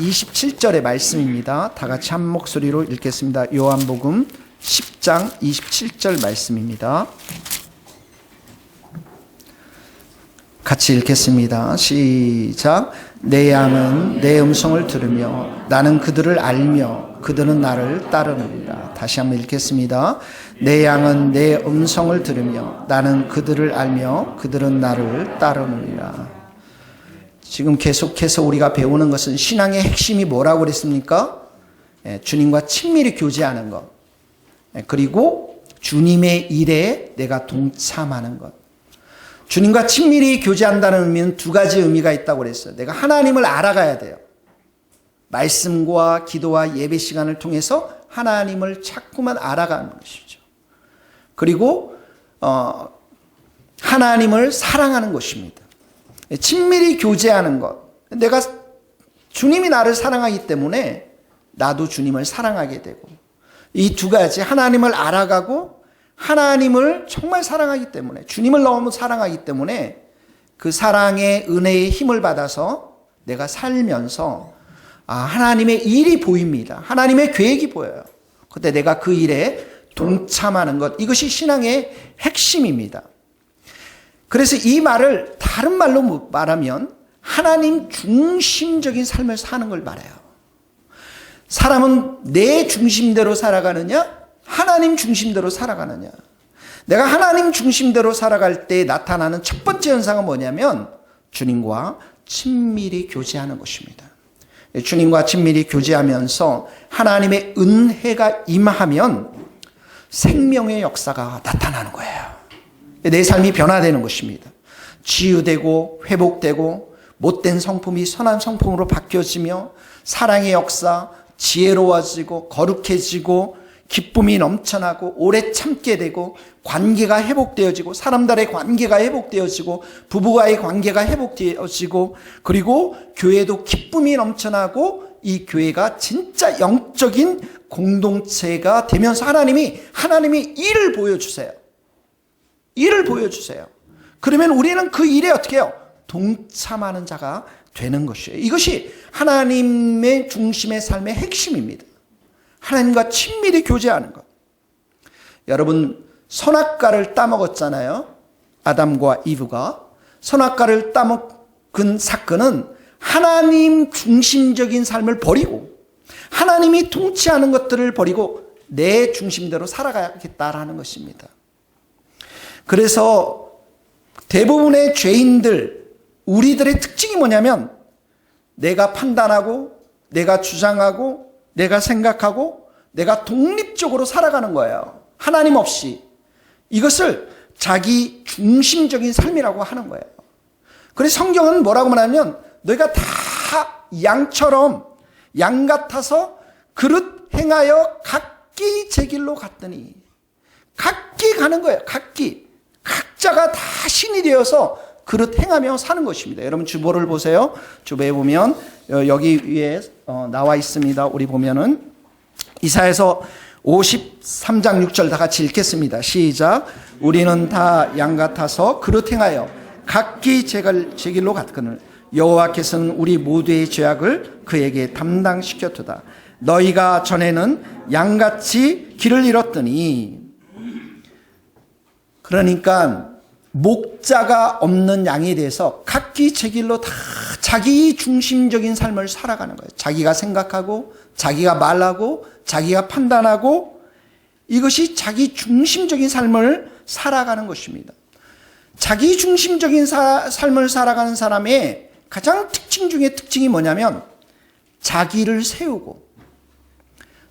27절의 말씀입니다. 다 같이 한 목소리로 읽겠습니다. 요한복음 10장 27절 말씀입니다. 같이 읽겠습니다. 시작. 내 양은 내 음성을 들으며 나는 그들을 알며 그들은 나를 따르느니라. 다시 한번 읽겠습니다. 내 양은 내 음성을 들으며 나는 그들을 알며 그들은 나를 따르느니라. 지금 계속해서 우리가 배우는 것은 신앙의 핵심이 뭐라고 그랬습니까? 주님과 친밀히 교제하는 것. 그리고 주님의 일에 내가 동참하는 것. 주님과 친밀히 교제한다는 의미는 두 가지 의미가 있다고 그랬어요. 내가 하나님을 알아가야 돼요. 말씀과 기도와 예배 시간을 통해서 하나님을 자꾸만 알아가는 것이죠. 그리고 하나님을 사랑하는 것입니다. 친밀히 교제하는 것. 내가 주님이 나를 사랑하기 때문에 나도 주님을 사랑하게 되고, 이 두 가지, 하나님을 알아가고 하나님을 정말 사랑하기 때문에, 주님을 너무 사랑하기 때문에 그 사랑의 은혜의 힘을 받아서 내가 살면서 하나님의 일이 보입니다. 하나님의 계획이 보여요. 그때 내가 그 일에 동참하는 것, 이것이 신앙의 핵심입니다. 그래서 이 말을 다른 말로 말하면 하나님 중심적인 삶을 사는 걸 말해요. 사람은 내 중심대로 살아가느냐, 하나님 중심대로 살아가느냐. 내가 하나님 중심대로 살아갈 때 나타나는 첫 번째 현상은 뭐냐면 주님과 친밀히 교제하는 것입니다. 주님과 친밀히 교제하면서 하나님의 은혜가 임하면 생명의 역사가 나타나는 거예요. 내 삶이 변화되는 것입니다. 치유되고 회복되고 못된 성품이 선한 성품으로 바뀌어지며 사랑의 역사, 지혜로워지고 거룩해지고 기쁨이 넘쳐나고 오래 참게 되고 관계가 회복되어지고 사람들의 관계가 회복되어지고 부부와의 관계가 회복되어지고 그리고 교회도 기쁨이 넘쳐나고 이 교회가 진짜 영적인 공동체가 되면서 하나님이 일을 보여주세요. 일을 보여주세요. 그러면 우리는 그 일에 어떻게 해요? 동참하는 자가 되는 것이에요. 이것이 하나님의 중심의 삶의 핵심입니다. 하나님과 친밀히 교제하는 것. 여러분, 선악과를 따먹었잖아요. 아담과 이브가. 선악과를 따먹은 사건은 하나님 중심적인 삶을 버리고 하나님이 통치하는 것들을 버리고 내 중심대로 살아가겠다라는 것입니다. 그래서 대부분의 죄인들, 우리들의 특징이 뭐냐면 내가 판단하고 내가 주장하고 내가 생각하고 내가 독립적으로 살아가는 거예요. 하나님 없이. 이것을 자기 중심적인 삶이라고 하는 거예요. 그래서 성경은 뭐라고 말하냐면 너희가 다 양처럼 양 같아서 그릇 행하여 각기 제 길로 갔더니, 각기 가는 거예요. 각기. 각자가 다 신이 되어서 그릇 행하며 사는 것입니다. 여러분 주보를 보세요. 주보에 보면 여기 위에 나와 있습니다. 우리 보면은 이사야서 53장 6절 다 같이 읽겠습니다. 시작. 우리는 다 양 같아서 그릇 행하여 각기 제 길로 갔거늘 여호와께서는 우리 모두의 죄악을 그에게 담당시켰도다. 너희가 전에는 양같이 길을 잃었더니, 그러니까 목자가 없는 양에 대해서 각기 제 길로 다 자기 중심적인 삶을 살아가는 거예요. 자기가 생각하고 자기가 말하고 자기가 판단하고, 이것이 자기 중심적인 삶을 살아가는 것입니다. 자기 중심적인 삶을 살아가는 사람의 가장 특징 중에 특징이 뭐냐면 자기를 세우고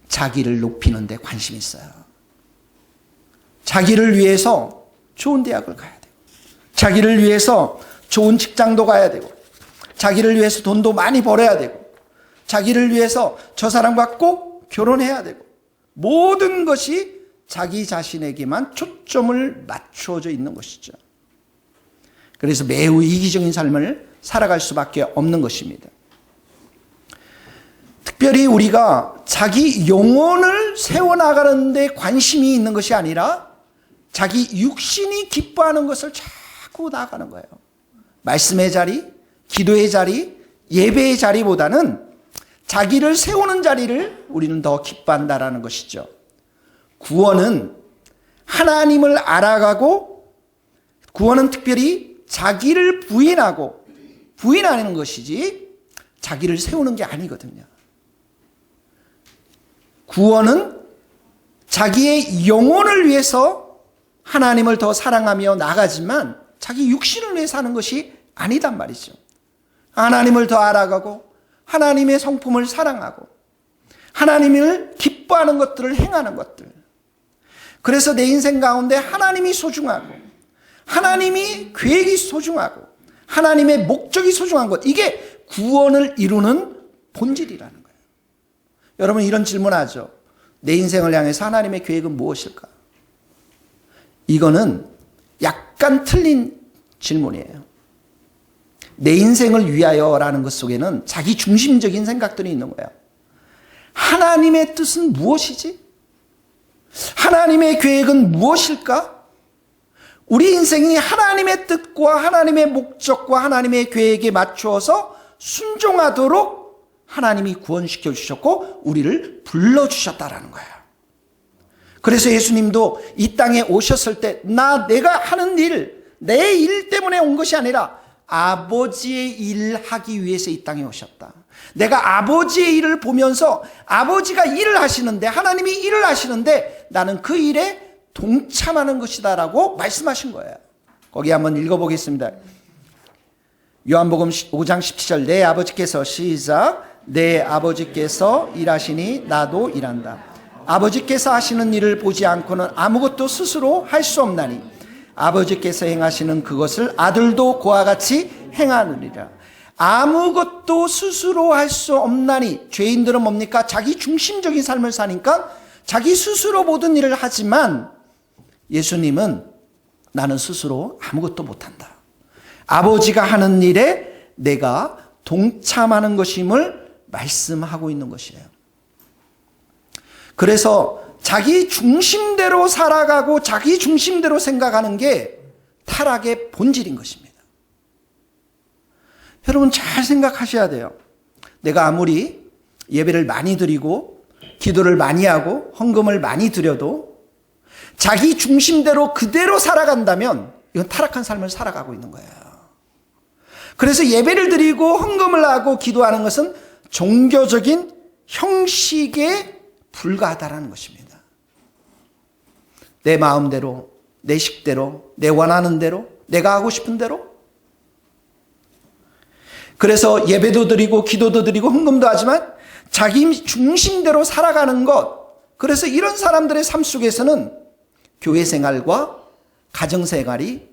자기를 높이는 데 관심이 있어요. 자기를 위해서 좋은 대학을 가야 되고, 자기를 위해서 좋은 직장도 가야 되고, 자기를 위해서 돈도 많이 벌어야 되고, 자기를 위해서 저 사람과 꼭 결혼해야 되고, 모든 것이 자기 자신에게만 초점을 맞춰져 있는 것이죠. 그래서 매우 이기적인 삶을 살아갈 수밖에 없는 것입니다. 특별히 우리가 자기 영혼을 세워나가는 데 관심이 있는 것이 아니라 자기 육신이 기뻐하는 것을 자꾸 나아가는 거예요. 말씀의 자리, 기도의 자리, 예배의 자리보다는 자기를 세우는 자리를 우리는 더 기뻐한다라는 것이죠. 구원은 하나님을 알아가고, 구원은 특별히 자기를 부인하는 것이지 자기를 세우는 게 아니거든요. 구원은 자기의 영혼을 위해서 하나님을 더 사랑하며 나가지만 자기 육신을 위해 사는 것이 아니단 말이죠. 하나님을 더 알아가고 하나님의 성품을 사랑하고 하나님을 기뻐하는 것들을 행하는 것들. 그래서 내 인생 가운데 하나님이 소중하고 하나님이 계획이 소중하고 하나님의 목적이 소중한 것, 이게 구원을 이루는 본질이라는 거예요. 여러분 이런 질문하죠. 내 인생을 향해서 하나님의 계획은 무엇일까? 이거는 약간 틀린 질문이에요. 내 인생을 위하여라는 것 속에는 자기 중심적인 생각들이 있는 거예요. 하나님의 뜻은 무엇이지? 하나님의 계획은 무엇일까? 우리 인생이 하나님의 뜻과 하나님의 목적과 하나님의 계획에 맞추어서 순종하도록 하나님이 구원시켜 주셨고 우리를 불러주셨다라는 거예요. 그래서 예수님도 이 땅에 오셨을 때 내가 하는 일, 내 일 때문에 온 것이 아니라 아버지의 일 하기 위해서 이 땅에 오셨다. 내가 아버지의 일을 보면서 아버지가 일을 하시는데, 하나님이 일을 하시는데 나는 그 일에 동참하는 것이다라고 말씀하신 거예요. 거기 한번 읽어보겠습니다. 요한복음 5장 17절, 내 아버지께서, 시작, 내 아버지께서 일하시니 나도 일한다. 아버지께서 하시는 일을 보지 않고는 아무것도 스스로 할 수 없나니 아버지께서 행하시는 그것을 아들도 그와 같이 행하느니라. 아무것도 스스로 할 수 없나니, 죄인들은 뭡니까? 자기 중심적인 삶을 사니까 자기 스스로 모든 일을 하지만 예수님은 나는 스스로 아무것도 못한다. 아버지가 하는 일에 내가 동참하는 것임을 말씀하고 있는 것이에요. 그래서 자기 중심대로 살아가고 자기 중심대로 생각하는 게 타락의 본질인 것입니다. 여러분 잘 생각하셔야 돼요. 내가 아무리 예배를 많이 드리고 기도를 많이 하고 헌금을 많이 드려도 자기 중심대로 그대로 살아간다면 이건 타락한 삶을 살아가고 있는 거예요. 그래서 예배를 드리고 헌금을 하고 기도하는 것은 종교적인 형식에 불과하다는 것입니다. 내 마음대로, 내 식대로, 내 원하는 대로, 내가 하고 싶은 대로. 그래서 예배도 드리고 기도도 드리고 헌금도 하지만 자기 중심대로 살아가는 것. 그래서 이런 사람들의 삶 속에서는 교회 생활과 가정 생활이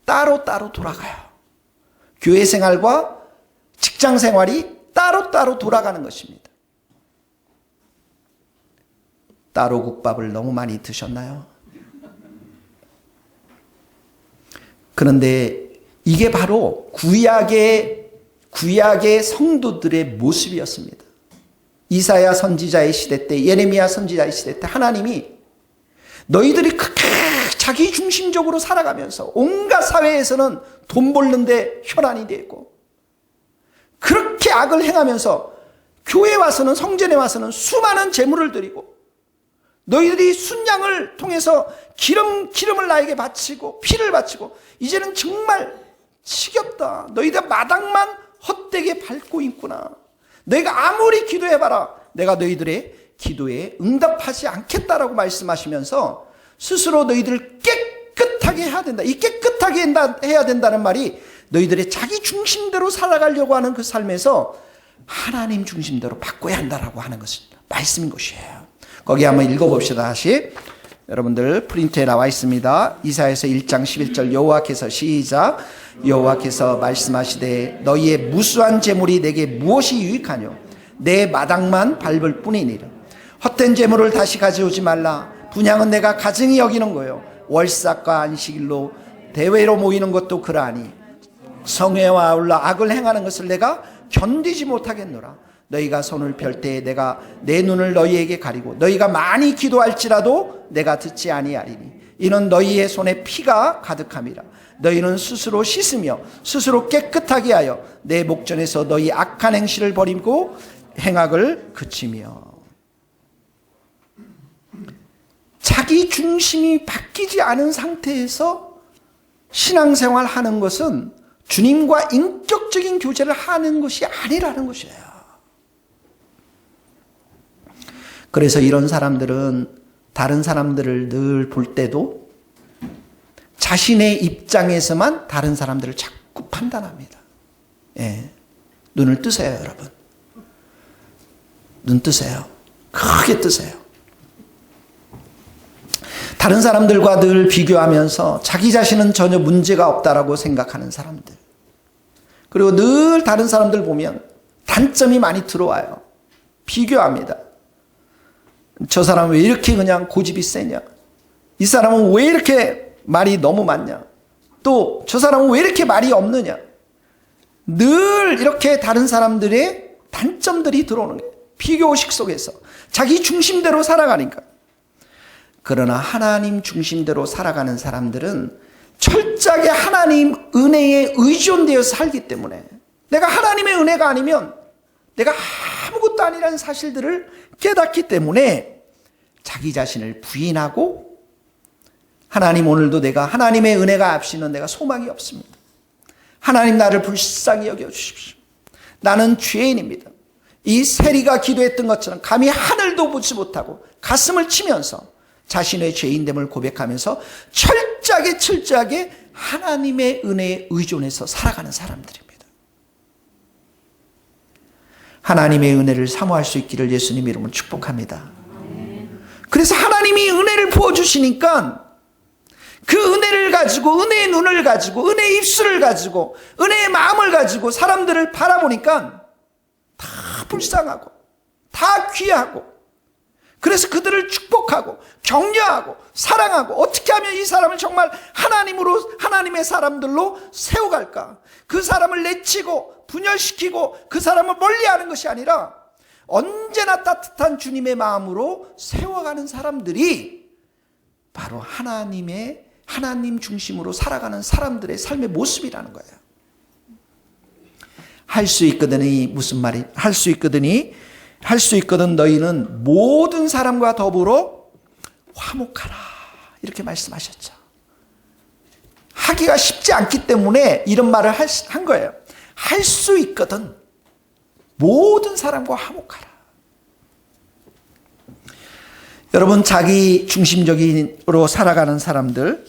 따로따로 돌아가요. 교회 생활과 직장 생활이 따로따로 돌아가는 것입니다. 따로 국밥을 너무 많이 드셨나요? 그런데 이게 바로 구약의 성도들의 모습이었습니다. 이사야 선지자의 시대 때, 예레미야 선지자의 시대 때 하나님이 너희들이 그렇게 자기 중심적으로 살아가면서 온갖 사회에서는 돈 벌는데 혈안이 되어 있고 그렇게 악을 행하면서 교회에 와서는, 성전에 와서는 수많은 제물을 드리고 너희들이 순양을 통해서 기름을 나에게 바치고 피를 바치고 이제는 정말 지겹다. 너희들 마당만 헛되게 밟고 있구나. 너희가 아무리 기도해봐라. 내가 너희들의 기도에 응답하지 않겠다라고 말씀하시면서 스스로 너희들을 깨끗하게 해야 된다. 이 깨끗하게 해야 된다는 말이 너희들의 자기 중심대로 살아가려고 하는 그 삶에서 하나님 중심대로 바꿔야 한다라고 하는 것은 말씀인 것이에요. 거기 한번 읽어봅시다. 다시. 여러분들 프린트에 나와 있습니다. 이사야서 1장 11절, 여호와께서, 시작, 여호와께서 말씀하시되 너희의 무수한 재물이 내게 무엇이 유익하뇨? 내 마당만 밟을 뿐이니라. 헛된 재물을 다시 가져오지 말라. 분향은 내가 가증히 여기는 거요. 월삭과 안식일로 대회로 모이는 것도 그러하니 성회와 아울러 악을 행하는 것을 내가 견디지 못하겠노라. 너희가 손을 펼 때에 내가 내 눈을 너희에게 가리고 너희가 많이 기도할지라도 내가 듣지 아니하리니 이는 너희의 손에 피가 가득함이라. 너희는 스스로 씻으며 스스로 깨끗하게 하여 내 목전에서 너희 악한 행실을 버리고 행악을 그치며. 자기 중심이 바뀌지 않은 상태에서 신앙생활 하는 것은 주님과 인격적인 교제를 하는 것이 아니라는 것이에요. 그래서 이런 사람들은 다른 사람들을 늘 볼 때도 자신의 입장에서만 다른 사람들을 자꾸 판단합니다. 예. 눈을 뜨세요, 여러분. 눈 뜨세요. 크게 뜨세요. 다른 사람들과 늘 비교하면서 자기 자신은 전혀 문제가 없다라고 생각하는 사람들. 그리고 늘 다른 사람들 보면 단점이 많이 들어와요. 비교합니다. 저 사람은 왜 이렇게 그냥 고집이 세냐? 이 사람은 왜 이렇게 말이 너무 많냐? 또 저 사람은 왜 이렇게 말이 없느냐? 늘 이렇게 다른 사람들의 단점들이 들어오는 거예요. 비교의식 속에서 자기 중심대로 살아가니까. 그러나 하나님 중심대로 살아가는 사람들은 철저하게 하나님 은혜에 의존되어 살기 때문에 내가 하나님의 은혜가 아니면 내가 아무것도 아니라는 사실들을 깨닫기 때문에 자기 자신을 부인하고 하나님, 오늘도 내가 하나님의 은혜가 없이는 내가 소망이 없습니다. 하나님, 나를 불쌍히 여겨주십시오. 나는 죄인입니다. 이 세리가 기도했던 것처럼 감히 하늘도 보지 못하고 가슴을 치면서 자신의 죄인됨을 고백하면서 철저하게 하나님의 은혜에 의존해서 살아가는 사람들입니다. 하나님의 은혜를 사모할 수 있기를 예수님 이름으로 축복합니다. 그래서 하나님이 은혜를 부어주시니까 그 은혜를 가지고, 은혜의 눈을 가지고, 은혜의 입술을 가지고, 은혜의 마음을 가지고 사람들을 바라보니까 다 불쌍하고 다 귀하고, 그래서 그들을 축복하고 격려하고 사랑하고 어떻게 하면 이 사람을 정말 하나님으로, 하나님의 사람들로 세워갈까? 그 사람을 내치고 분열시키고 그 사람을 멀리하는 것이 아니라 언제나 따뜻한 주님의 마음으로 세워가는 사람들이 바로 하나님 중심으로 살아가는 사람들의 삶의 모습이라는 거예요. 할 수 있거든이 무슨 말이? 할 수 있거든 너희는 모든 사람과 더불어 화목하라, 이렇게 말씀하셨죠. 하기가 쉽지 않기 때문에 이런 말을 한 거예요. 할 수 있거든 모든 사람과 화목하라. 여러분, 자기 중심적으로 살아가는 사람들,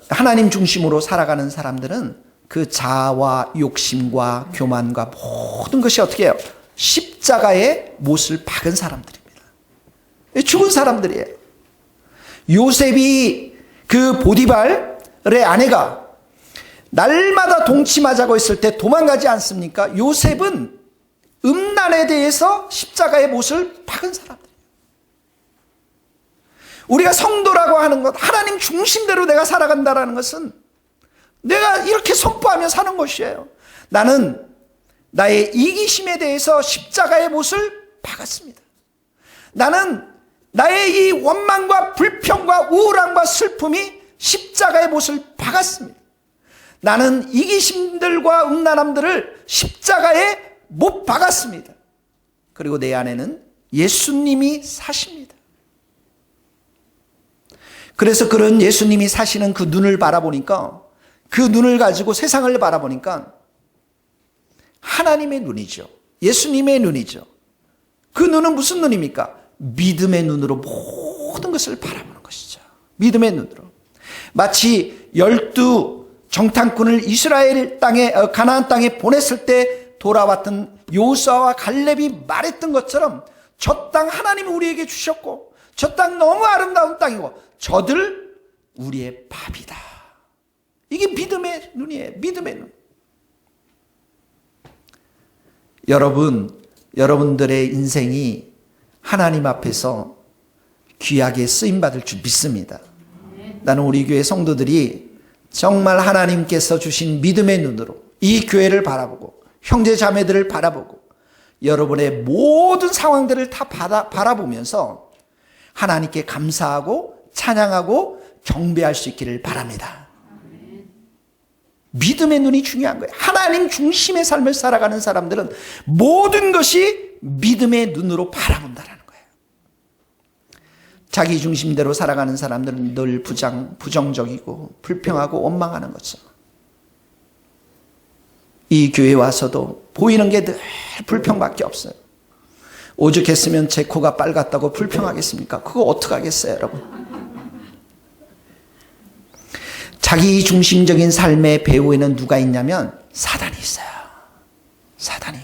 하나님 중심으로 살아가는 사람들은 그 자아와 욕심과 교만과 모든 것이 어떻게 해요? 십자가의 못을 박은 사람들입니다. 죽은 사람들이에요. 요셉이 그 보디발의 아내가 날마다 동침하자고 했을 때 도망가지 않습니까? 요셉은 음란에 대해서 십자가의 못을 박은 사람들이에요. 우리가 성도라고 하는 것, 하나님 중심대로 내가 살아간다는 것은 내가 이렇게 선포하며 사는 것이에요. 나는 나의 이기심에 대해서 십자가의 못을 박았습니다. 나는 나의 이 원망과 불평과 우울함과 슬픔이 십자가의 못을 박았습니다. 나는 이기심들과 음란함들을 십자가에 못 박았습니다. 그리고 내 안에는 예수님이 사십니다. 그래서 그런 예수님이 사시는 그 눈을 바라보니까, 그 눈을 가지고 세상을 바라보니까 하나님의 눈이죠. 예수님의 눈이죠. 그 눈은 무슨 눈입니까? 믿음의 눈으로 모든 것을 바라보는 것이죠. 믿음의 눈으로. 마치 12 정탐꾼을 이스라엘 땅에, 가나안 땅에 보냈을 때 돌아왔던 여호수아와 갈렙이 말했던 것처럼 저 땅 하나님이 우리에게 주셨고 저 땅 너무 아름다운 땅이고 저들 우리의 밥이다. 이게 믿음의 눈이에요. 믿음의 눈. 여러분들의 인생이 하나님 앞에서 귀하게 쓰임받을 줄 믿습니다. 나는 우리 교회 성도들이 정말 하나님께서 주신 믿음의 눈으로 이 교회를 바라보고 형제 자매들을 바라보고 여러분의 모든 상황들을 다 바라보면서 하나님께 감사하고 찬양하고 경배할 수 있기를 바랍니다. 믿음의 눈이 중요한 거예요. 하나님 중심의 삶을 살아가는 사람들은 모든 것이 믿음의 눈으로 바라본다라는 거예요. 자기 중심대로 살아가는 사람들은 늘 부정적이고 불평하고 원망하는 거죠. 이 교회에 와서도 보이는 게 늘 불평밖에 없어요. 오죽했으면 제 코가 빨갛다고 불평하겠습니까? 그거 어떡하겠어요, 여러분? 자기 중심적인 삶의 배후에는 누가 있냐면 사단이 있어요. 사단이.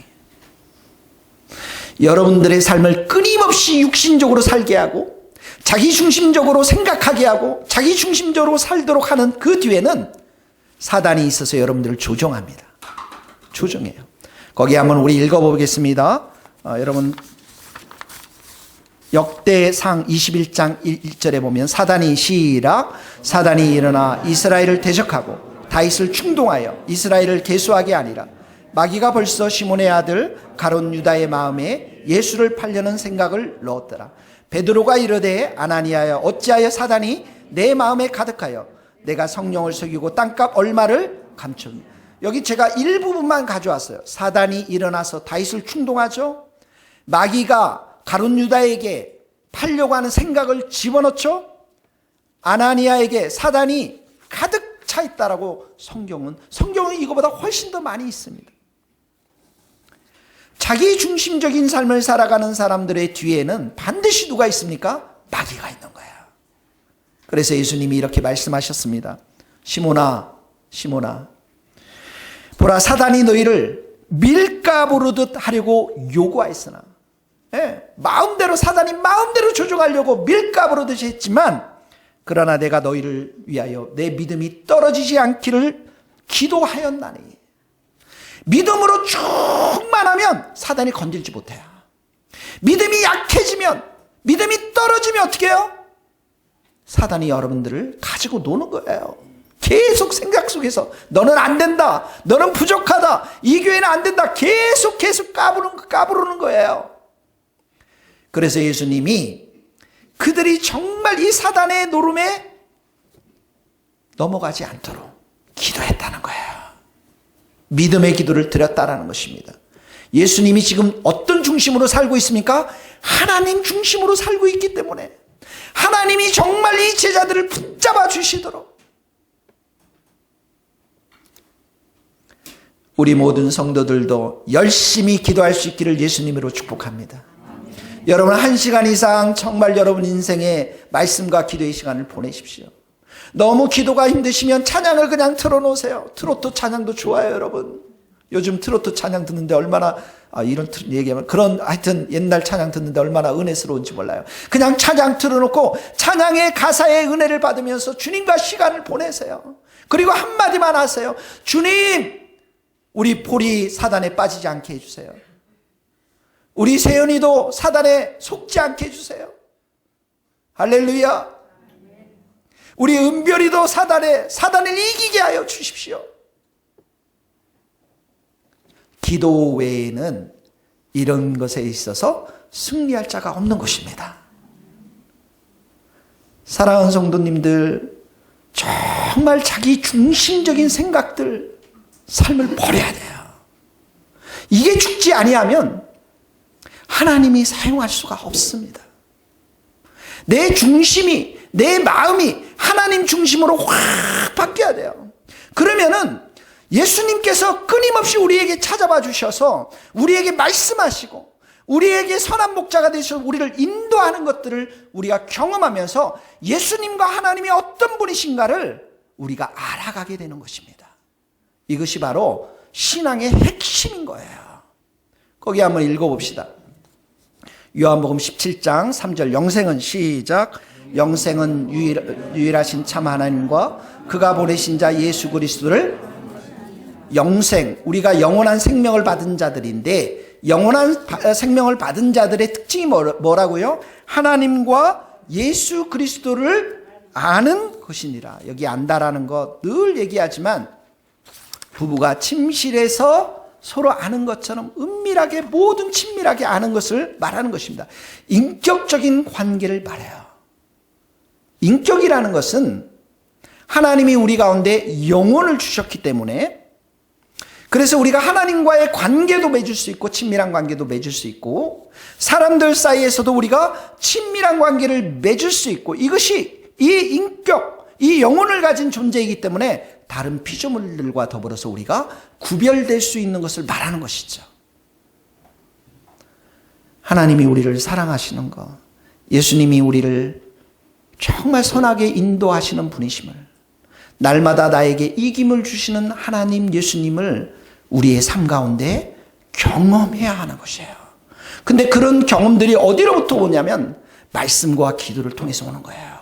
여러분들의 삶을 끊임없이 육신적으로 살게 하고 자기 중심적으로 생각하게 하고 자기 중심적으로 살도록 하는 그 뒤에는 사단이 있어서 여러분들을 조종합니다. 조종해요. 거기 한번 우리 읽어보겠습니다. 여러분 역대상 21장 1절에 보면 사단이 시작 사단이 일어나 이스라엘을 대적하고 다윗을 충동하여 이스라엘을 계수하게 아니라 마귀가 벌써 시몬의 아들 가룟 유다의 마음에 예수를 팔려는 생각을 넣었더라. 베드로가 이르되 아나니아여 어찌하여 사단이 내 마음에 가득하여 내가 성령을 속이고 땅값 얼마를 감췄니. 여기 제가 일부분만 가져왔어요. 사단이 일어나서 다윗을 충동하죠. 마귀가 가룟 유다에게 팔려고 하는 생각을 집어넣죠. 아나니아에게 사단이 가득 차 있다라고 성경은 이거보다 훨씬 더 많이 있습니다. 자기 중심적인 삶을 살아가는 사람들의 뒤에는 반드시 누가 있습니까? 마귀가 있는 거예요. 그래서 예수님이 이렇게 말씀하셨습니다. 시몬아, 시몬아, 보라 사단이 너희를 밀가부르듯 하려고 요구하였으나, 마음대로 사단이 마음대로 조종하려고 밀가부르듯이 했지만, 그러나 내가 너희를 위하여 내 믿음이 떨어지지 않기를 기도하였나니. 믿음으로 충만하면 사단이 건들지 못해요. 믿음이 약해지면, 믿음이 떨어지면 어떻게 해요? 사단이 여러분들을 가지고 노는 거예요. 계속 생각 속에서 너는 안 된다, 너는 부족하다, 이 교회는 안 된다, 계속 까부르는 거예요. 그래서 예수님이 그들이 정말 이 사단의 노름에 넘어가지 않도록 기도했다는 거예요. 믿음의 기도를 드렸다라는 것입니다. 예수님이 지금 어떤 중심으로 살고 있습니까? 하나님 중심으로 살고 있기 때문에 하나님이 정말 이 제자들을 붙잡아 주시도록 우리 모든 성도들도 열심히 기도할 수 있기를 예수님으로 축복합니다. 여러분 1시간 이상 정말 여러분 인생의 말씀과 기도의 시간을 보내십시오. 너무 기도가 힘드시면 찬양을 그냥 틀어놓으세요. 트로트 찬양도 좋아요, 여러분. 요즘 트로트 찬양 듣는데 얼마나 이런 얘기하면 그런 하여튼 옛날 찬양 듣는데 얼마나 은혜스러운지 몰라요. 그냥 찬양 틀어놓고 찬양의 가사의 은혜를 받으면서 주님과 시간을 보내세요. 그리고 한마디만 하세요. 주님, 우리 폴이 사단에 빠지지 않게 해주세요. 우리 세연이도 사단에 속지 않게 해주세요. 할렐루야. 우리 은별이도 사단을 이기게 하여 주십시오. 기도 외에는 이런 것에 있어서 승리할 자가 없는 것입니다. 사랑하는 성도님들, 정말 자기 중심적인 생각들, 삶을 버려야 돼요. 이게 죽지 아니하면 하나님이 사용할 수가 없습니다. 내 중심이, 내 마음이 하나님 중심으로 확 바뀌어야 돼요. 그러면은 예수님께서 끊임없이 우리에게 찾아봐 주셔서 우리에게 말씀하시고 우리에게 선한 목자가 되셔서 우리를 인도하는 것들을 우리가 경험하면서 예수님과 하나님이 어떤 분이신가를 우리가 알아가게 되는 것입니다. 이것이 바로 신앙의 핵심인 거예요. 거기 한번 읽어봅시다. 요한복음 17장 3절 영생은 시작 영생은 유일하신 참 하나님과 그가 보내신 자 예수 그리스도를 영생, 우리가 영원한 생명을 받은 자들인데 영원한 생명을 받은 자들의 특징이 뭐라고요? 하나님과 예수 그리스도를 아는 것이니라. 여기 안다라는 거 늘 얘기하지만 부부가 침실에서 서로 아는 것처럼 은밀하게 모든 친밀하게 아는 것을 말하는 것입니다. 인격적인 관계를 말해요. 인격이라는 것은 하나님이 우리 가운데 영혼을 주셨기 때문에, 그래서 우리가 하나님과의 관계도 맺을 수 있고 친밀한 관계도 맺을 수 있고 사람들 사이에서도 우리가 친밀한 관계를 맺을 수 있고, 이것이 이 인격, 이 영혼을 가진 존재이기 때문에 다른 피조물들과 더불어서 우리가 구별될 수 있는 것을 말하는 것이죠. 하나님이 우리를 사랑하시는 것, 예수님이 우리를 정말 선하게 인도하시는 분이심을, 날마다 나에게 이김을 주시는 하나님 예수님을 우리의 삶 가운데 경험해야 하는 것이에요. 근데 그런 경험들이 어디로부터 오냐면 말씀과 기도를 통해서 오는 거예요.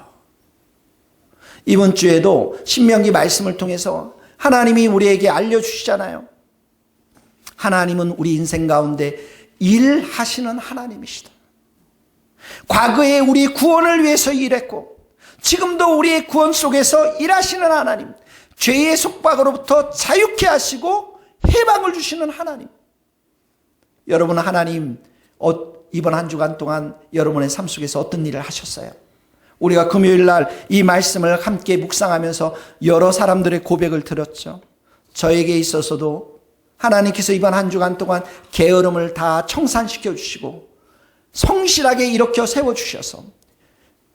이번 주에도 신명기 말씀을 통해서 하나님이 우리에게 알려주시잖아요. 하나님은 우리 인생 가운데 일하시는 하나님이시다. 과거에 우리 구원을 위해서 일했고 지금도 우리의 구원 속에서 일하시는 하나님, 죄의 속박으로부터 자유케 하시고 해방을 주시는 하나님. 여러분, 하나님 이번 한 주간 동안 여러분의 삶 속에서 어떤 일을 하셨어요? 우리가 금요일 날 이 말씀을 함께 묵상하면서 여러 사람들의 고백을 들었죠. 저에게 있어서도 하나님께서 이번 한 주간 동안 게으름을 다 청산시켜 주시고 성실하게 일으켜 세워주셔서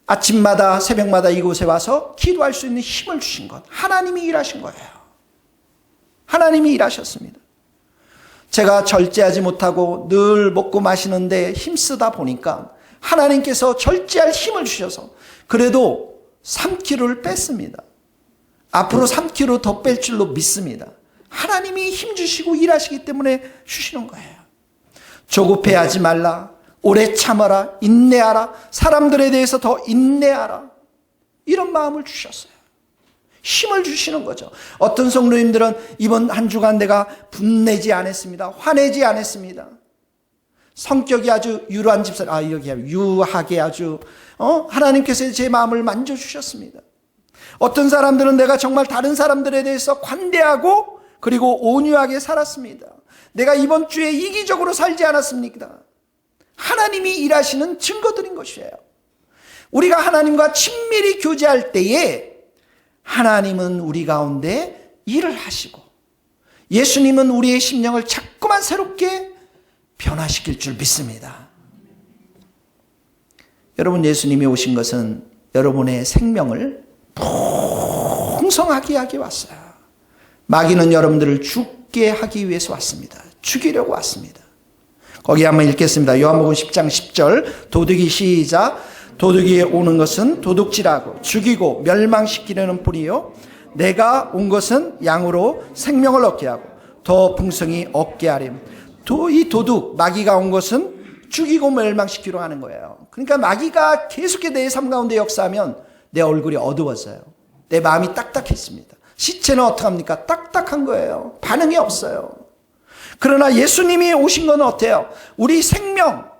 아침마다 새벽마다 이곳에 와서 기도할 수 있는 힘을 주신 것, 하나님이 일하신 거예요. 하나님이 일하셨습니다. 제가 절제하지 못하고 늘 먹고 마시는데 힘쓰다 보니까 하나님께서 절제할 힘을 주셔서 그래도 3kg를 뺐습니다. 앞으로 3kg 더 뺄 줄로 믿습니다. 하나님이 힘 주시고 일하시기 때문에 주시는 거예요. 조급해하지 말라, 오래 참아라, 인내하라, 사람들에 대해서 더 인내하라, 이런 마음을 주셨어요. 힘을 주시는 거죠. 어떤 성도님들은 이번 한 주간 내가 분내지 않았습니다, 화내지 않았습니다, 성격이 아주 유한 집사, 유하게 아주 하나님께서 제 마음을 만져주셨습니다. 어떤 사람들은 내가 정말 다른 사람들에 대해서 관대하고 그리고 온유하게 살았습니다. 내가 이번 주에 이기적으로 살지 않았습니까? 하나님이 일하시는 증거들인 것이에요. 우리가 하나님과 친밀히 교제할 때에 하나님은 우리 가운데 일을 하시고 예수님은 우리의 심령을 자꾸만 새롭게 변화시킬 줄 믿습니다. 여러분, 예수님이 오신 것은 여러분의 생명을 풍성하게 하기 왔어요. 마귀는 여러분들을 죽게 하기 위해서 왔습니다. 죽이려고 왔습니다. 거기 한번 읽겠습니다. 요한복음 10장 10절, 도둑이 시작. 도둑이 오는 것은 도둑질하고 죽이고 멸망시키려는 뿐이요 내가 온 것은 양으로 생명을 얻게 하고 더 풍성히 얻게 하림. 이 도둑, 마귀가 온 것은 죽이고 멸망시키려 하는 거예요. 그러니까 마귀가 계속해 내 삶 가운데 역사하면 내 얼굴이 어두워져요. 내 마음이 딱딱해집니다. 시체는 어떡합니까? 딱딱한 거예요. 반응이 없어요. 그러나 예수님이 오신 건 어때요? 우리 생명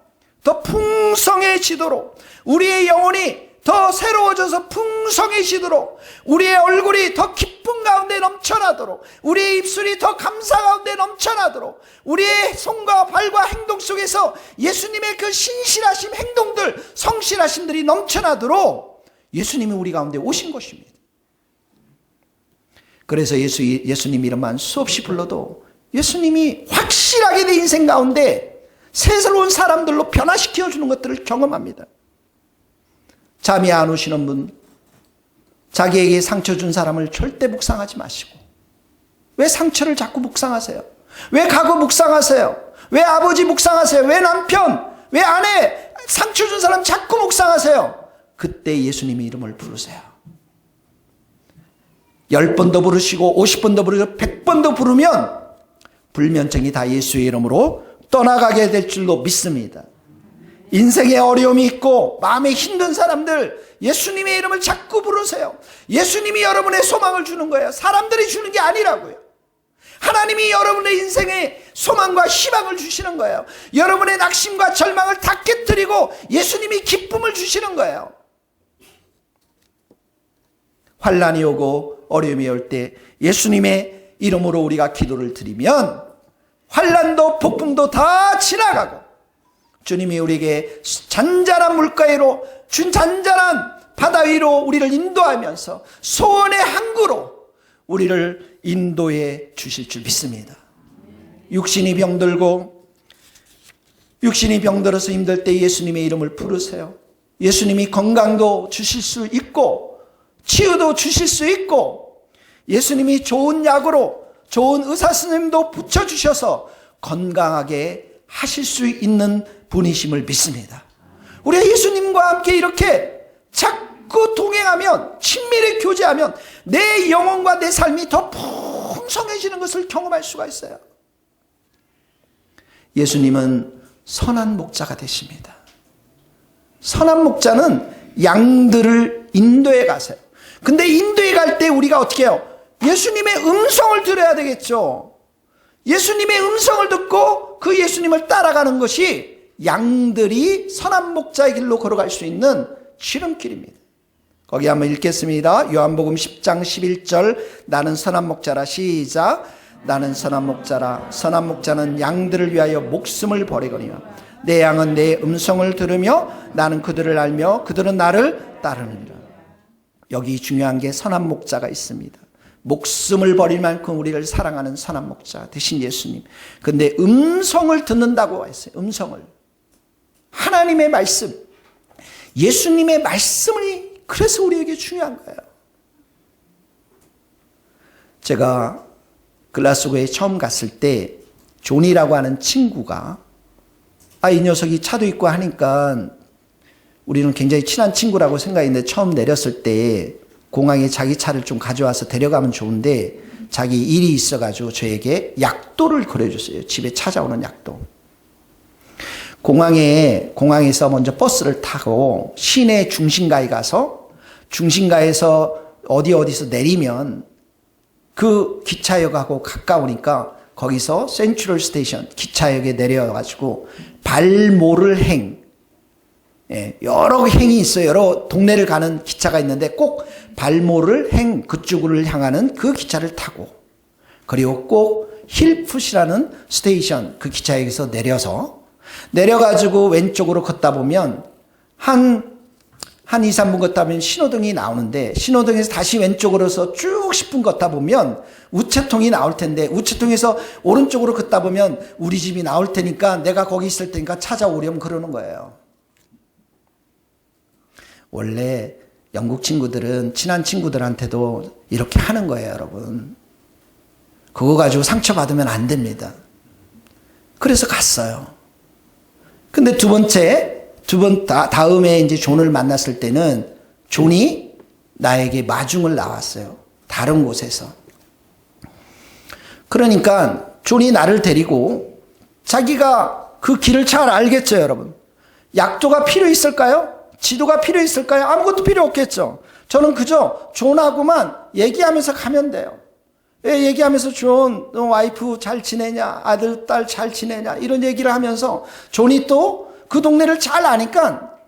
더 풍성해지도록, 우리의 영혼이 더 새로워져서 풍성해지도록, 우리의 얼굴이 더 기쁨 가운데 넘쳐나도록, 우리의 입술이 더 감사 가운데 넘쳐나도록, 우리의 손과 발과 행동 속에서 예수님의 그 신실하심 행동들, 성실하심들이 넘쳐나도록 예수님이 우리 가운데 오신 것입니다. 그래서 예수님 이름만 수없이 불러도 예수님이 확실하게 내 인생 가운데 새로운 사람들로 변화시켜 주는 것들을 경험합니다. 잠이 안 오시는 분, 자기에게 상처 준 사람을 절대 묵상하지 마시고, 왜 상처를 자꾸 묵상하세요? 왜 과거 묵상하세요? 왜 아버지 묵상하세요? 왜 남편, 왜 아내, 상처 준 사람 자꾸 묵상하세요? 그때 예수님의 이름을 부르세요. 10번도 부르시고 50번도 부르시고 100번도 부르면 불면증이 다 예수의 이름으로 떠나가게 될 줄로 믿습니다. 인생에 어려움이 있고 마음에 힘든 사람들, 예수님의 이름을 자꾸 부르세요. 예수님이 여러분의 소망을 주는 거예요. 사람들이 주는 게 아니라고요. 하나님이 여러분의 인생에 소망과 희망을 주시는 거예요. 여러분의 낙심과 절망을 다 깨뜨리고 예수님이 기쁨을 주시는 거예요. 환난이 오고 어려움이 올 때 예수님의 이름으로 우리가 기도를 드리면 환난도 폭풍도 다 지나가고 주님이 우리에게 잔잔한 물가로 준 잔잔한 바다 위로 우리를 인도하면서 소원의 항구로 우리를 인도해 주실 줄 믿습니다. 육신이 병들어서 힘들 때 예수님의 이름을 부르세요. 예수님이 건강도 주실 수 있고 치유도 주실 수 있고 예수님이 좋은 약으로 좋은 의사 선생님도 붙여주셔서 건강하게 하실 수 있는 분이심을 믿습니다. 우리가 예수님과 함께 이렇게 자꾸 동행하면 친밀히 교제하면 내 영혼과 내 삶이 더 풍성해지는 것을 경험할 수가 있어요. 예수님은 선한 목자가 되십니다. 선한 목자는 양들을 인도해 가세요. 근데 인도해 갈 때 우리가 어떻게 해요? 예수님의 음성을 들어야 되겠죠. 예수님의 음성을 듣고 그 예수님을 따라가는 것이 양들이 선한 목자의 길로 걸어갈 수 있는 지름길입니다. 거기 한번 읽겠습니다. 요한복음 10장 11절 나는 선한 목자라. 시작. 나는 선한 목자라. 선한 목자는 양들을 위하여 목숨을 버리거니와 내 양은 내 음성을 들으며 나는 그들을 알며 그들은 나를 따르느니라. 여기 중요한 게 선한 목자가 있습니다. 목숨을 버릴 만큼 우리를 사랑하는 선한 목자 되신 예수님. 근데 음성을 듣는다고 했어요. 음성을. 하나님의 말씀, 예수님의 말씀이 그래서 우리에게 중요한 거예요. 제가 글라스고에 처음 갔을 때 존이라고 하는 친구가 이 녀석이 차도 있고 하니까 우리는 굉장히 친한 친구라고 생각했는데 처음 내렸을 때 공항에 자기 차를 좀 가져와서 데려가면 좋은데 자기 일이 있어가지고 저에게 약도를 그려줬어요. 집에 찾아오는 약도. 공항에서 먼저 버스를 타고 시내 중심가에 가서 중심가에서 어디서 내리면 그 기차역하고 가까우니까 거기서 센트럴 스테이션 기차역에 내려가지고 발모를 행, 여러 행이 있어요. 여러 동네를 가는 기차가 있는데 꼭 발모를 행 그쪽을 향하는 그 기차를 타고 그리고 꼭 힐풋이라는 스테이션 그 기차역에서 내려가지고 왼쪽으로 걷다 보면 한 2, 3분 걷다 보면 신호등이 나오는데 신호등에서 다시 왼쪽으로서 쭉 10분 걷다 보면 우체통이 나올 텐데 우체통에서 오른쪽으로 걷다 보면 우리 집이 나올 테니까 내가 거기 있을 테니까 찾아오렴 그러는 거예요. 원래 영국 친구들은 친한 친구들한테도 이렇게 하는 거예요, 여러분. 그거 가지고 상처받으면 안 됩니다. 그래서 갔어요. 근데 다음에 이제 존을 만났을 때는 존이 나에게 마중을 나왔어요. 다른 곳에서. 그러니까 존이 나를 데리고 자기가 그 길을 잘 알겠죠, 여러분. 약도가 필요 있을까요? 지도가 필요 있을까요? 아무것도 필요 없겠죠. 저는 그저 존하고만 얘기하면서 가면 돼요. 얘기하면서 존, 너 와이프 잘 지내냐? 아들, 딸 잘 지내냐? 이런 얘기를 하면서 존이 또 그 동네를 잘 아니까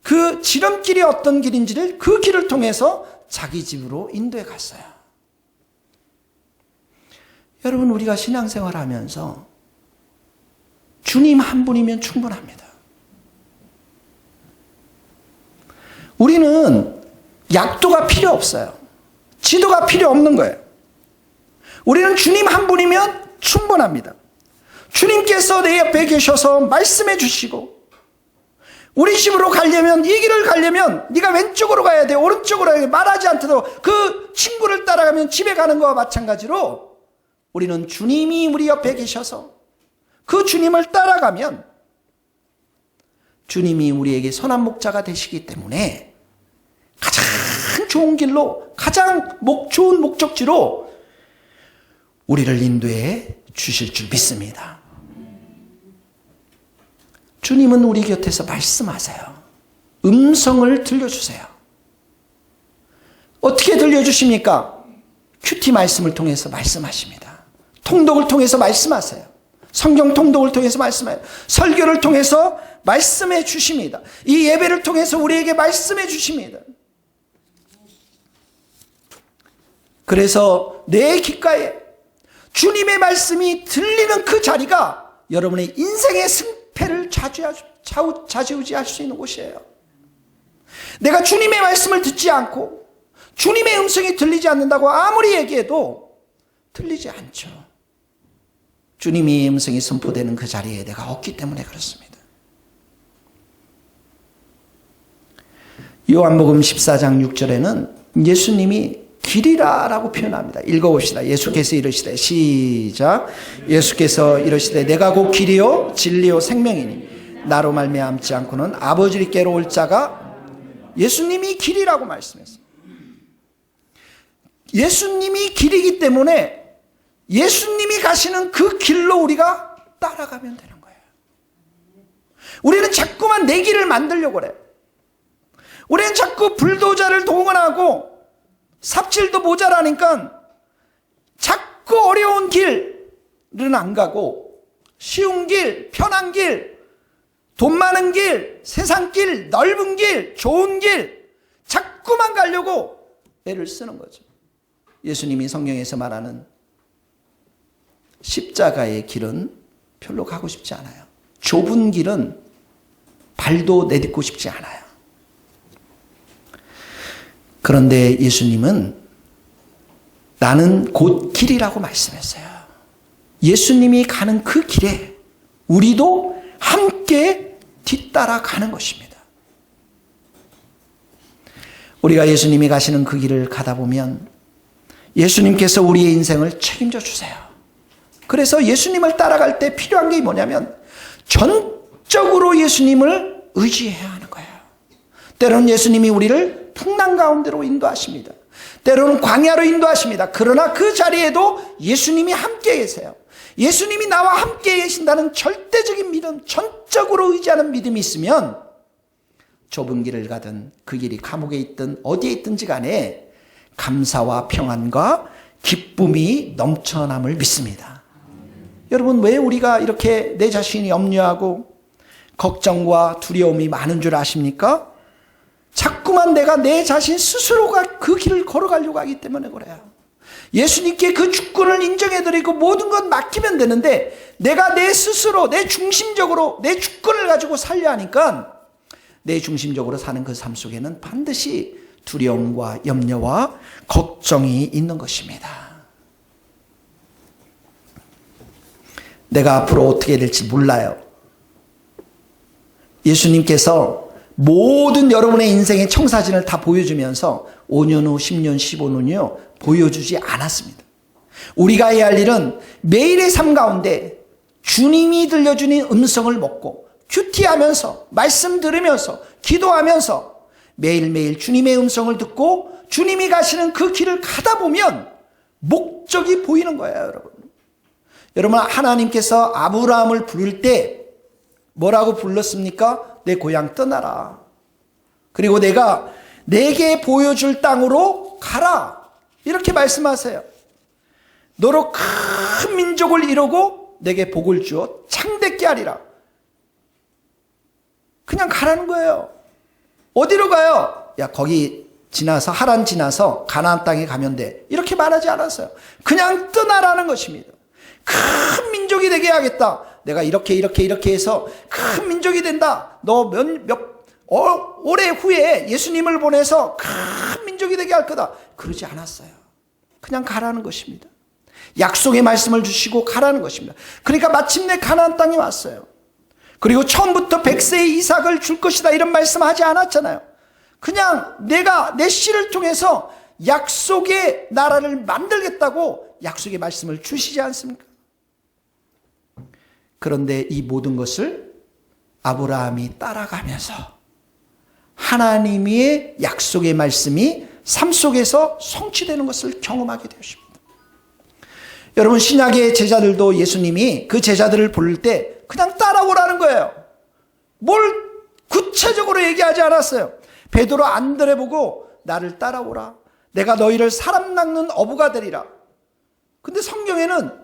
그 지름길이 어떤 길인지를 그 길을 통해서 자기 집으로 인도해 갔어요. 여러분, 우리가 신앙생활 하면서 주님 한 분이면 충분합니다. 우리는 약도가 필요 없어요. 지도가 필요 없는 거예요. 우리는 주님 한 분이면 충분합니다. 주님께서 내 옆에 계셔서 말씀해 주시고 우리 집으로 가려면 이 길을 가려면 네가 왼쪽으로 가야 돼 오른쪽으로 가야 돼 말하지 않더라도 그 친구를 따라가면 집에 가는 거와 마찬가지로 우리는 주님이 우리 옆에 계셔서 그 주님을 따라가면 주님이 우리에게 선한 목자가 되시기 때문에 가장 좋은 길로 가장 좋은 목적지로 우리를 인도해 주실 줄 믿습니다. 주님은 우리 곁에서 말씀하세요. 음성을 들려주세요. 어떻게 들려주십니까? 큐티 말씀을 통해서 말씀하십니다. 통독을 통해서 말씀하세요. 성경 통독을 통해서 말씀해요. 설교를 통해서 말씀해 주십니다. 이 예배를 통해서 우리에게 말씀해 주십니다. 그래서 내 귓가에 주님의 말씀이 들리는 그 자리가 여러분의 인생의 승패를 좌지우지할 수 있는 곳이에요. 내가 주님의 말씀을 듣지 않고 주님의 음성이 들리지 않는다고 아무리 얘기해도 들리지 않죠. 주님의 음성이 선포되는 그 자리에 내가 없기 때문에 그렇습니다. 요한복음 14장 6절에는 예수님이 길이라 라고 표현합니다. 읽어봅시다. 예수께서 이르시되, 시작. 예수께서 이르시되 내가 곧 길이요 진리요 생명이니 나로 말미암지 않고는 아버지께로 올 자가, 예수님이 길이라고 말씀했어요. 예수님이 길이기 때문에 예수님이 가시는 그 길로 우리가 따라가면 되는 거예요. 우리는 자꾸만 내 길을 만들려고 그래요. 우리는 자꾸 불도저를 동원하고 삽질도 모자라니까 자꾸 어려운 길은 안 가고 쉬운 길, 편한 길, 돈 많은 길, 세상 길, 넓은 길, 좋은 길 자꾸만 가려고 애를 쓰는 거죠. 예수님이 성경에서 말하는 십자가의 길은 별로 가고 싶지 않아요. 좁은 길은 발도 내딛고 싶지 않아요. 그런데 예수님은 나는 곧 길이라고 말씀했어요. 예수님이 가는 그 길에 우리도 함께 뒤따라 가는 것입니다. 우리가 예수님이 가시는 그 길을 가다 보면 예수님께서 우리의 인생을 책임져 주세요. 그래서 예수님을 따라갈 때 필요한 게 뭐냐면 전적으로 예수님을 의지해야 하는 거예요. 때로는 예수님이 우리를 풍랑 가운데로 인도하십니다. 때로는 광야로 인도하십니다. 그러나 그 자리에도 예수님이 함께 계세요. 예수님이 나와 함께 계신다는 절대적인 믿음, 전적으로 의지하는 믿음이 있으면 좁은 길을 가든 그 길이 감옥에 있든 어디에 있든지 간에 감사와 평안과 기쁨이 넘쳐남을 믿습니다. 여러분, 왜 우리가 이렇게 내 자신이 염려하고 걱정과 두려움이 많은 줄 아십니까? 자꾸만 내가 내 자신 스스로가 그 길을 걸어가려고 하기 때문에 그래요. 예수님께 그 주권을 인정해드리고 모든 것 맡기면 되는데 내가 내 스스로, 내 중심적으로 내 주권을 가지고 살려 하니까 내 중심적으로 사는 그 삶 속에는 반드시 두려움과 염려와 걱정이 있는 것입니다. 내가 앞으로 어떻게 될지 몰라요. 예수님께서 모든 여러분의 인생의 청사진을 다 보여주면서 5년 후, 10년, 15년이요 보여주지 않았습니다. 우리가 해야 할 일은 매일의 삶 가운데 주님이 들려주는 음성을 먹고 큐티하면서 말씀 들으면서 기도하면서 매일매일 주님의 음성을 듣고 주님이 가시는 그 길을 가다 보면 목적이 보이는 거예요. 여러분 하나님께서 아브라함을 부를 때 뭐라고 불렀습니까? 내 고향 떠나라. 그리고 내가 내게 보여줄 땅으로 가라. 이렇게 말씀하세요. 너로 큰 민족을 이루고 내게 복을 주어 창대케 하리라. 그냥 가라는 거예요. 어디로 가요? 야, 거기 지나서 하란 지나서 가나안 땅에 가면 돼. 이렇게 말하지 않았어요. 그냥 떠나라는 것입니다. 큰 민족이 되게 하겠다. 내가 이렇게 해서 큰 민족이 된다. 너 오래 후에 예수님을 보내서 큰 민족이 되게 할 거다. 그러지 않았어요. 그냥 가라는 것입니다. 약속의 말씀을 주시고 가라는 것입니다. 그러니까 마침내 가나안 땅에 왔어요. 그리고 처음부터 100세의 이삭을 줄 것이다 이런 말씀하지 않았잖아요. 그냥 내가 내 씨를 통해서 약속의 나라를 만들겠다고 약속의 말씀을 주시지 않습니까? 그런데 이 모든 것을 아브라함이 따라가면서 하나님의 약속의 말씀이 삶 속에서 성취되는 것을 경험하게 되었습니다. 여러분, 신약의 제자들도 예수님이 그 제자들을 부를 때 그냥 따라오라는 거예요. 뭘 구체적으로 얘기하지 않았어요. 베드로 안드레 보고 나를 따라오라. 내가 너희를 사람 낚는 어부가 되리라. 근데 성경에는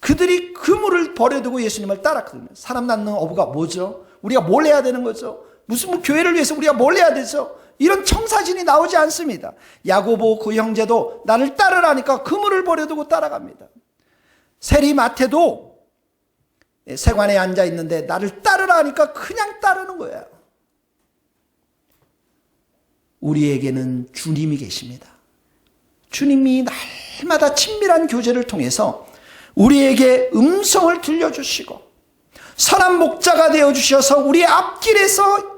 그들이 그물을 버려두고 예수님을 따랐거든요. 사람 낚는 어부가 뭐죠? 우리가 뭘 해야 되는 거죠? 무슨 교회를 위해서 우리가 뭘 해야 되죠? 이런 청사진이 나오지 않습니다. 야고보 그 형제도 나를 따르라니까 그물을 버려두고 따라갑니다. 세리 마태도 세관에 앉아 있는데 나를 따르라 하니까 그냥 따르는 거예요. 우리에게는 주님이 계십니다. 주님이 날마다 친밀한 교제를 통해서 우리에게 음성을 들려주시고 선한 목자가 되어주셔서 우리 앞길에서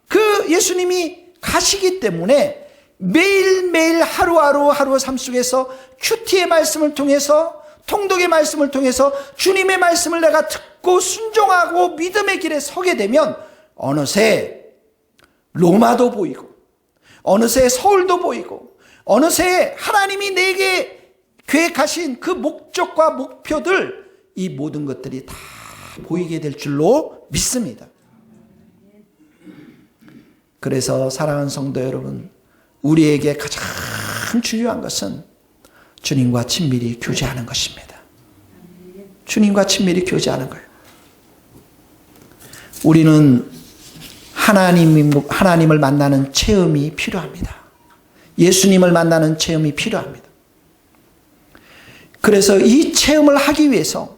그 예수님이 가시기 때문에 매일매일 하루하루 삶 속에서 큐티의 말씀을 통해서, 통독의 말씀을 통해서 주님의 말씀을 내가 듣고 순종하고 믿음의 길에 서게 되면 어느새 로마도 보이고 어느새 서울도 보이고 어느새 하나님이 내게 계획하신 그 목적과 목표들, 이 모든 것들이 다 보이게 될 줄로 믿습니다. 그래서 사랑하는 성도 여러분, 우리에게 가장 중요한 것은 주님과 친밀히 교제하는 것입니다. 주님과 친밀히 교제하는 거예요. 우리는 하나님을 만나는 체험이 필요합니다. 예수님을 만나는 체험이 필요합니다. 그래서 이 체험을 하기 위해서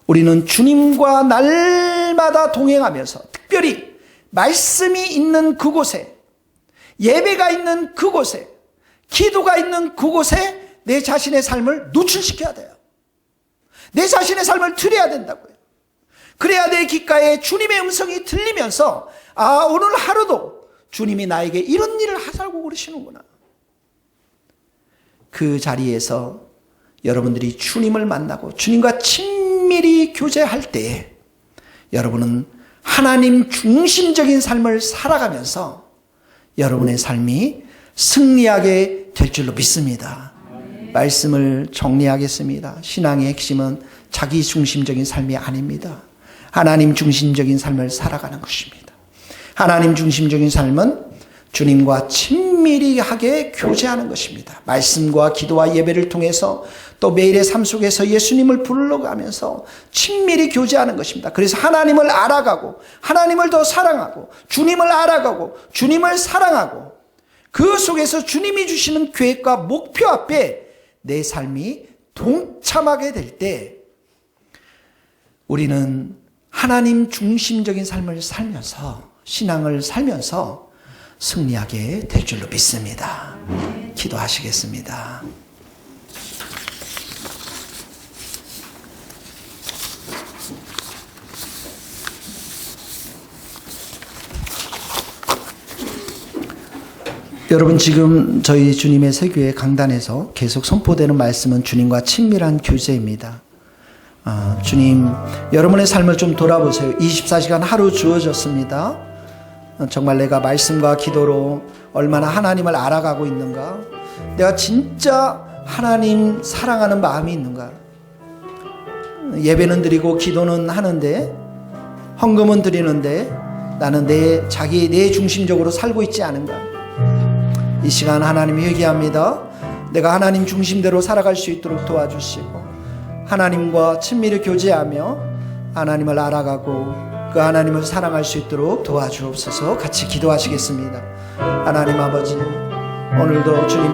우리는 주님과 날마다 동행하면서, 특별히 말씀이 있는 그곳에, 예배가 있는 그곳에, 기도가 있는 그곳에 내 자신의 삶을 노출시켜야 돼요. 내 자신의 삶을 드려야 된다고요. 그래야 내 귓가에 주님의 음성이 들리면서, 아, 오늘 하루도 주님이 나에게 이런 일을 하자고 그러시는구나. 그 자리에서 여러분들이 주님을 만나고 주님과 친밀히 교제할 때에 여러분은 하나님 중심적인 삶을 살아가면서 여러분의 삶이 승리하게 될 줄로 믿습니다. 말씀을 정리하겠습니다. 신앙의 핵심은 자기 중심적인 삶이 아닙니다. 하나님 중심적인 삶을 살아가는 것입니다. 하나님 중심적인 삶은 주님과 친밀하게 교제하는 것입니다. 말씀과 기도와 예배를 통해서 또 매일의 삶 속에서 예수님을 불러가면서 친밀히 교제하는 것입니다. 그래서 하나님을 알아가고 하나님을 더 사랑하고 주님을 알아가고 주님을 사랑하고 그 속에서 주님이 주시는 계획과 목표 앞에 내 삶이 동참하게 될 때 우리는 하나님 중심적인 삶을 살면서, 신앙을 살면서 승리하게 될 줄로 믿습니다. 기도하시겠습니다. 여러분, 지금 저희 주님의 세교회 강단에서 계속 선포되는 말씀은 주님과 친밀한 교제입니다. 주님, 여러분의 삶을 좀 돌아보세요. 24시간 하루 주어졌습니다. 정말 내가 말씀과 기도로 얼마나 하나님을 알아가고 있는가? 내가 진짜 하나님 사랑하는 마음이 있는가? 예배는 드리고 기도는 하는데, 헌금은 드리는데 나는 내 중심적으로 살고 있지 않은가? 이 시간 하나님 회개합니다. 내가 하나님 중심대로 살아갈 수 있도록 도와주시고 하나님과 친밀히 교제하며 하나님을 알아가고 그 하나님을 사랑할 수 있도록 도와주옵소서. 같이 기도하시겠습니다. 하나님 아버지, 오늘도 주님